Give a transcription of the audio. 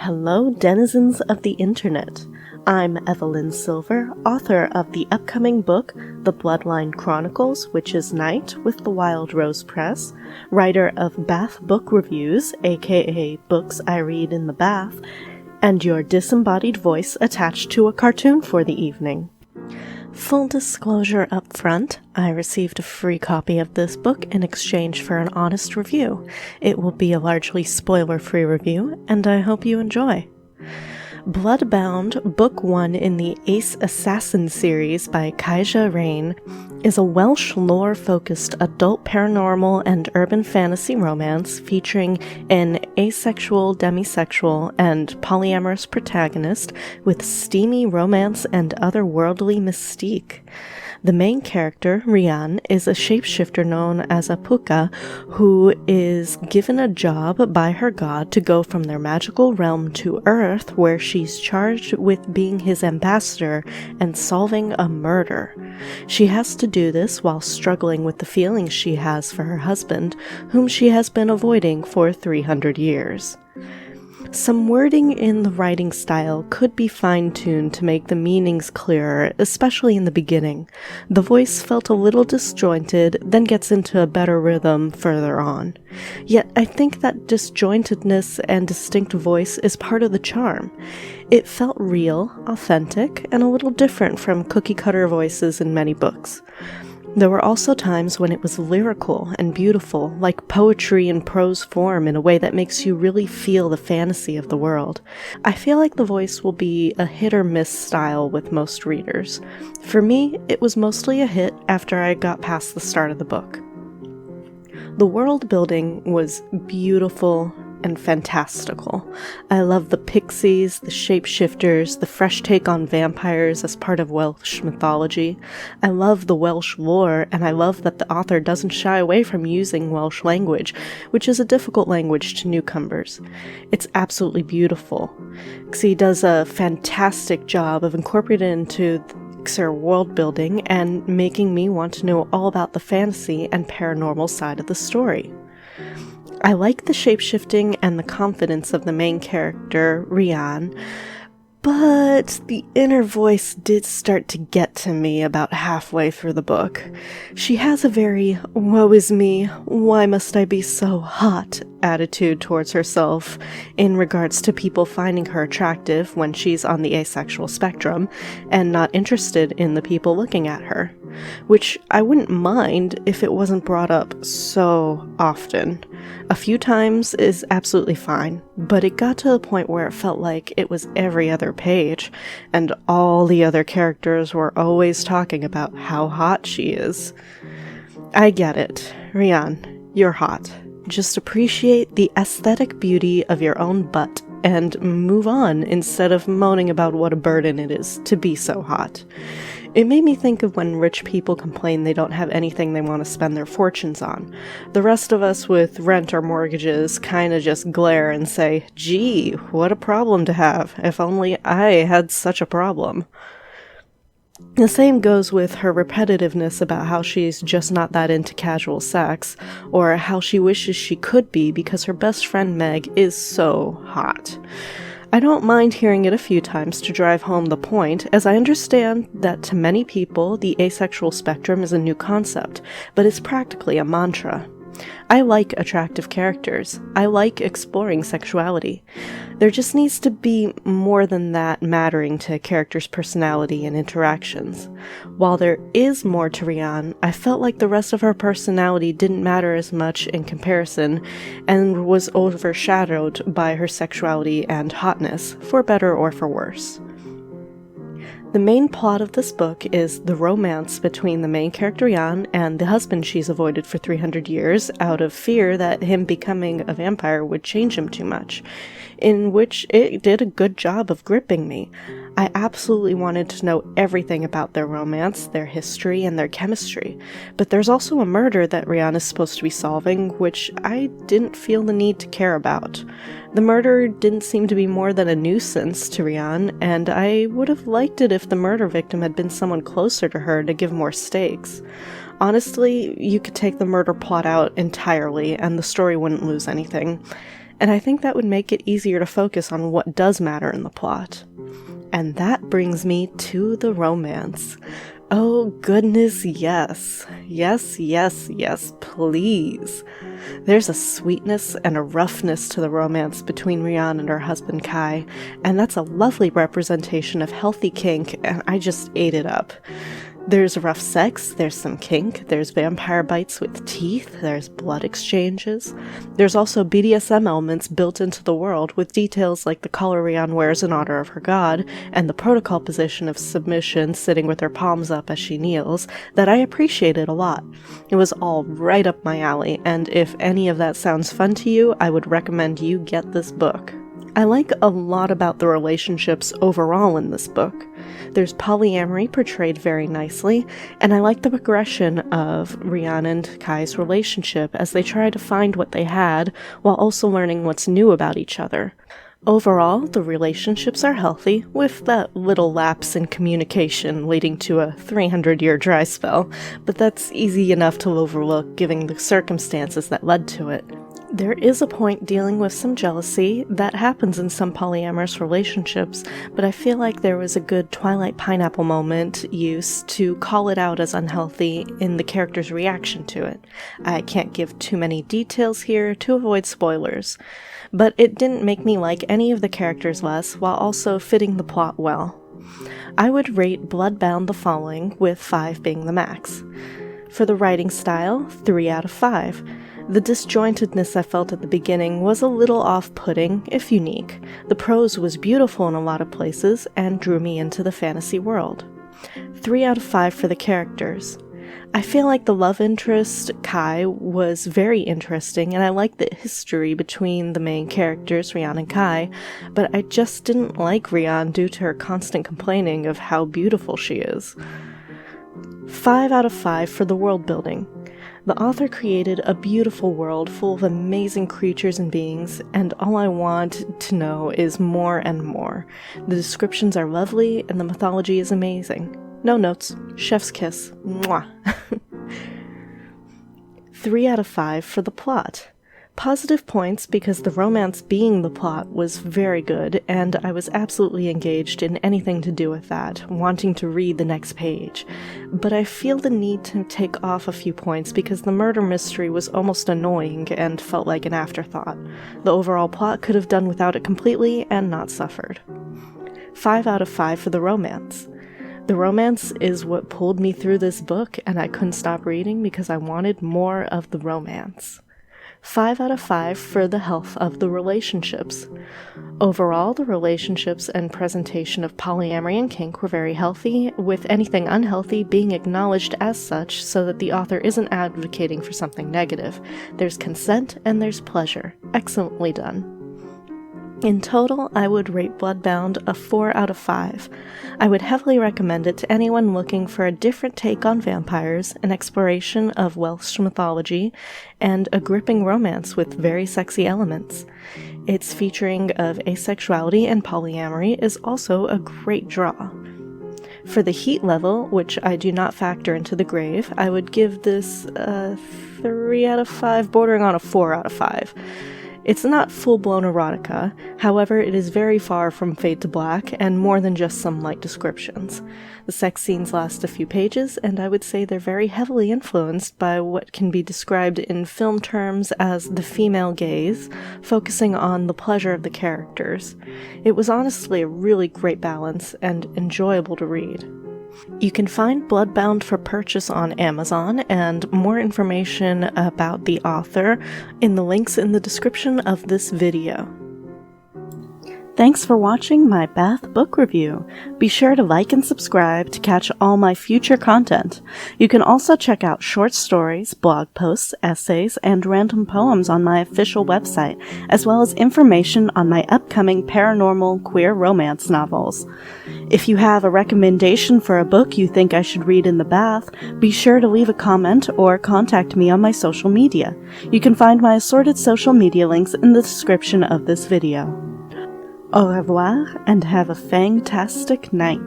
Hello, denizens of the internet. I'm Evelyn Silver, author of the upcoming book, The Bloodline Chronicles, Witch's Night, with the Wild Rose Press, writer of Bath Book Reviews, aka Books I Read in the Bath, and your disembodied voice attached to a cartoon for the evening. Full disclosure up front, I received a free copy of this book in exchange for an honest review. It will be a largely spoiler-free review, and I hope you enjoy. BloodBound, Book 1 in the Ace Assassin series by Kaija Rain, is a Welsh lore-focused adult paranormal and urban fantasy romance featuring an asexual, demisexual, and polyamorous protagonist with steamy romance and otherworldly mystique. The main character, Rian, is a shapeshifter known as a puka who is given a job by her god to go from their magical realm to Earth, where she's charged with being his ambassador and solving a murder. She has to do this while struggling with the feelings she has for her husband, whom she has been avoiding for 300 years. Some wording in the writing style could be fine-tuned to make the meanings clearer, especially in the beginning. The voice felt a little disjointed, then gets into a better rhythm further on. Yet I think that disjointedness and distinct voice is part of the charm. It felt real, authentic, and a little different from cookie-cutter voices in many books. There were also times when it was lyrical and beautiful, like poetry in prose form in a way that makes you really feel the fantasy of the world. I feel like the voice will be a hit-or-miss style with most readers. For me, it was mostly a hit after I got past the start of the book. The world building was beautiful and fantastical. I love the pixies, the shapeshifters, the fresh take on vampires as part of Welsh mythology. I love the Welsh lore, and I love that the author doesn't shy away from using Welsh language, which is a difficult language to newcomers. It's absolutely beautiful. He does a fantastic job of incorporating it into their world building and making me want to know all about the fantasy and paranormal side of the story. I like the shapeshifting and the confidence of the main character, Rian, but the inner voice did start to get to me about halfway through the book. She has a very, woe is me, why must I be so hot attitude towards herself in regards to people finding her attractive when she's on the asexual spectrum and not interested in the people looking at her, which I wouldn't mind if it wasn't brought up so often. A few times is absolutely fine, but it got to the point where it felt like it was every other page, and all the other characters were always talking about how hot she is. I get it. Rian, you're hot. Just appreciate the aesthetic beauty of your own butt and move on instead of moaning about what a burden it is to be so hot. It made me think of when rich people complain they don't have anything they want to spend their fortunes on. The rest of us with rent or mortgages kinda just glare and say, gee, what a problem to have. If only I had such a problem. The same goes with her repetitiveness about how she's just not that into casual sex, or how she wishes she could be because her best friend Meg is so hot. I don't mind hearing it a few times to drive home the point, as I understand that to many people the asexual spectrum is a new concept, but it's practically a mantra. I like attractive characters. I like exploring sexuality. There just needs to be more than that mattering to a character's personality and interactions. While there is more to Rian, I felt like the rest of her personality didn't matter as much in comparison and was overshadowed by her sexuality and hotness, for better or for worse. The main plot of this book is the romance between the main character Rian and the husband she's avoided for 300 years out of fear that him becoming a vampire would change him too much, in which it did a good job of gripping me. I absolutely wanted to know everything about their romance, their history, and their chemistry, but there's also a murder that Rian is supposed to be solving, which I didn't feel the need to care about. The murder didn't seem to be more than a nuisance to Rian, and I would have liked it if the murder victim had been someone closer to her to give more stakes. Honestly, you could take the murder plot out entirely, and the story wouldn't lose anything. and I think that would make it easier to focus on what does matter in the plot. And that brings me to the romance. Oh goodness, yes. Yes, yes, yes, please. There's a sweetness and a roughness to the romance between Rian and her husband Kai, and that's a lovely representation of healthy kink, and I just ate it up. There's rough sex, there's some kink, there's vampire bites with teeth, there's blood exchanges. There's also BDSM elements built into the world, with details like the collar Rian wears in honor of her god, and the protocol position of submission sitting with her palms up as she kneels, that I appreciated a lot. It was all right up my alley, and if any of that sounds fun to you, I would recommend you get this book. I like a lot about the relationships overall in this book. There's polyamory portrayed very nicely, and I like the progression of Rian and Kai's relationship as they try to find what they had while also learning what's new about each other. Overall, the relationships are healthy, with that little lapse in communication leading to a 300-year dry spell, but that's easy enough to overlook given the circumstances that led to it. There is a point dealing with some jealousy that happens in some polyamorous relationships, but I feel like there was a good Twilight Pineapple moment used to call it out as unhealthy in the character's reaction to it. I can't give too many details here to avoid spoilers, but it didn't make me like any of the characters less while also fitting the plot well. I would rate BloodBound the following, with 5 being the max. For the writing style, 3 out of 5. The disjointedness I felt at the beginning was a little off-putting, if unique. The prose was beautiful in a lot of places and drew me into the fantasy world. 3 out of 5 for the characters. I feel like the love interest, Kai, was very interesting, and I liked the history between the main characters, Rian and Kai, but I just didn't like Rian due to her constant complaining of how beautiful she is. 5 out of 5 for the world building. The author created a beautiful world full of amazing creatures and beings, and all I want to know is more and more. The descriptions are lovely, and the mythology is amazing. No notes. Chef's kiss. Mwah. 3 out of 5 for the plot. Positive points because the romance being the plot was very good, and I was absolutely engaged in anything to do with that, wanting to read the next page. But I feel the need to take off a few points because the murder mystery was almost annoying and felt like an afterthought. The overall plot could have done without it completely and not suffered. 5 out of 5 for the romance. The romance is what pulled me through this book, and I couldn't stop reading because I wanted more of the romance. 5 out of 5 for the health of the relationships. Overall, the relationships and presentation of polyamory and kink were very healthy, with anything unhealthy being acknowledged as such so that the author isn't advocating for something negative. There's consent and there's pleasure. Excellently done. In total, I would rate BloodBound a 4 out of 5. I would heavily recommend it to anyone looking for a different take on vampires, an exploration of Welsh mythology, and a gripping romance with very sexy elements. Its featuring of asexuality and polyamory is also a great draw. For the heat level, which I do not factor into the grave, I would give this a 3 out of 5, bordering on a 4 out of 5. It's not full-blown erotica, however it is very far from Fade to Black and more than just some light descriptions. The sex scenes last a few pages, and I would say they're very heavily influenced by what can be described in film terms as the female gaze, focusing on the pleasure of the characters. It was honestly a really great balance and enjoyable to read. You can find BloodBound for purchase on Amazon, and more information about the author in the links in the description of this video. Thanks for watching my Bath book review. Be sure to like and subscribe to catch all my future content. You can also check out short stories, blog posts, essays, and random poems on my official website, as well as information on my upcoming paranormal queer romance novels. If you have a recommendation for a book you think I should read in the bath, be sure to leave a comment or contact me on my social media. You can find my assorted social media links in the description of this video. Au revoir, and have a fantastic night.